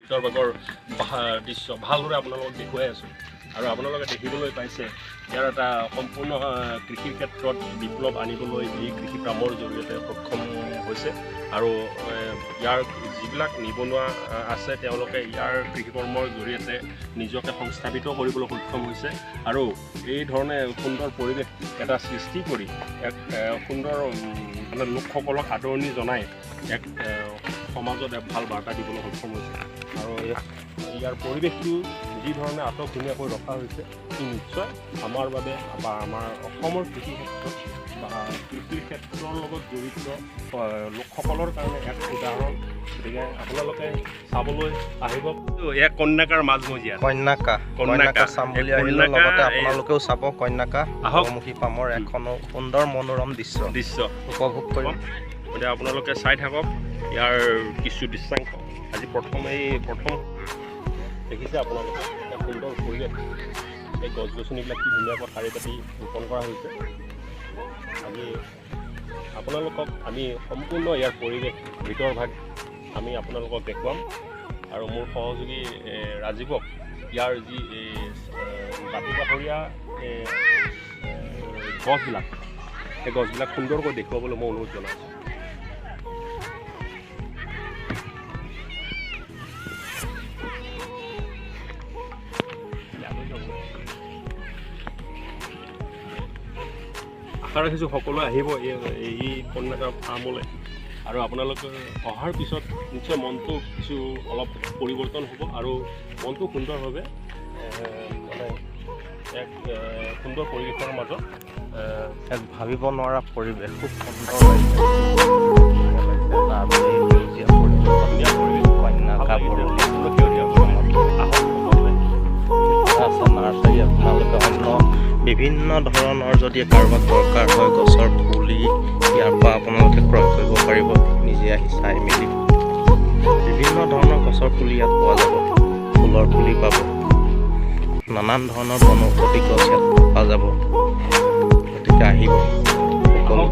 ভিতৰভাগৰ দৃশ্য ভালদৰে আপোনালোকক দেখুৱাই আছোঁ। আৰু আপোনালোকে দেখিবলৈ পাইছে ইয়াৰ এটা সম্পূৰ্ণ কৃষিৰ ক্ষেত্ৰত বিপ্লৱ আনিবলৈ এই কৃষি ফাৰ্মৰ জৰিয়তে সক্ষম হৈছে। আৰু ইয়াৰ যিবিলাক নিবনুৱা আছে তেওঁলোকে ইয়াৰ কৃষি কৰ্মৰ জৰিয়তে নিজকে সংস্থাপিত কৰিবলৈ সক্ষম হৈছে। আৰু এই ধৰণে সুন্দৰ পৰিৱেশ এটা সৃষ্টি কৰি এক সুন্দৰ মানে লোকসকলক আদৰণি জনাই এক সমাজত এক ভাল বাৰ্তা দিবলৈ সক্ষম হৈছে। আৰু ইয়াৰ পৰিৱেশটো যি ধৰণে আটকধুনীয়াকৈ ৰখা হৈছে ই নিশ্চয় আমাৰ বাবে বা আমাৰ অসমৰ কৃষি ক্ষেত্ৰত বা কৃষিৰ ক্ষেত্ৰৰ লগত জড়িত লোকসকলৰ কাৰণে এক উদাহৰণ। গতিকে আপোনালোকে চাবলৈ আহিব। এয়া কন্যাকাৰ মাজমজিয়া কন্যাকা চাম বুলি আহিলে লগতে আপোনালোকেও চাব কন্যাকা বহুমুখী ফাৰ্মৰ এখন সুন্দৰ মনোৰম দৃশ্য উপভোগ কৰিম। গতিকে আপোনালোকে চাই থাকক ইয়াৰ কিছু দৃশ্যাংশ। আজি প্ৰথম দেখিছে আপোনালোকে এক সুন্দৰ পৰিৱেশ। এই গছ গছনিবিলাক কি ধুনীয়াকৈ শাৰী পাতি ৰোপণ কৰা হৈছে। আজি আপোনালোকক আমি সম্পূৰ্ণ ইয়াৰ পৰিৱেশ ভিতৰভাগ আমি আপোনালোকক দেখুৱাম। আৰু মোৰ সহযোগী ৰাজীৱক ইয়াৰ যি দাঁতি কাষৰীয়া গছবিলাক সেই গছবিলাক সুন্দৰকৈ দেখুৱাবলৈ মই অনুৰোধ জনাইছোঁ। আশা ৰাখিছোঁ সকলোৱে আহিব এই কন্যাকা ফাৰ্মলৈ। আৰু আপোনালোকে অহাৰ পিছত নিশ্চয় মনটো কিছু অলপ পৰিৱৰ্তন হ'ব আৰু মনটো সুন্দৰভাৱে মানে এক সুন্দৰ পৰিৱেশৰ মাজত এক ভাবিব নোৱাৰা পৰিৱেশ খুব সুন্দৰ নাৰ্চাৰী। আপোনালোকে অন্য বিভিন্ন ধৰণৰ যদি কাৰোবাক দৰকাৰ হয় গছৰ পুলি ইয়াৰ পৰা আপোনালোকে ক্ৰয় কৰিব পাৰিব। নিজে আহি চাই মেলি বিভিন্ন ধৰণৰ গছৰ পুলি ইয়াত পোৱা যাব। ফুলৰ পুলি পাব, নানান ধৰণৰ বনৌষধি গছ ইয়াত পোৱা যাব। গতিকে আহিব সকলো।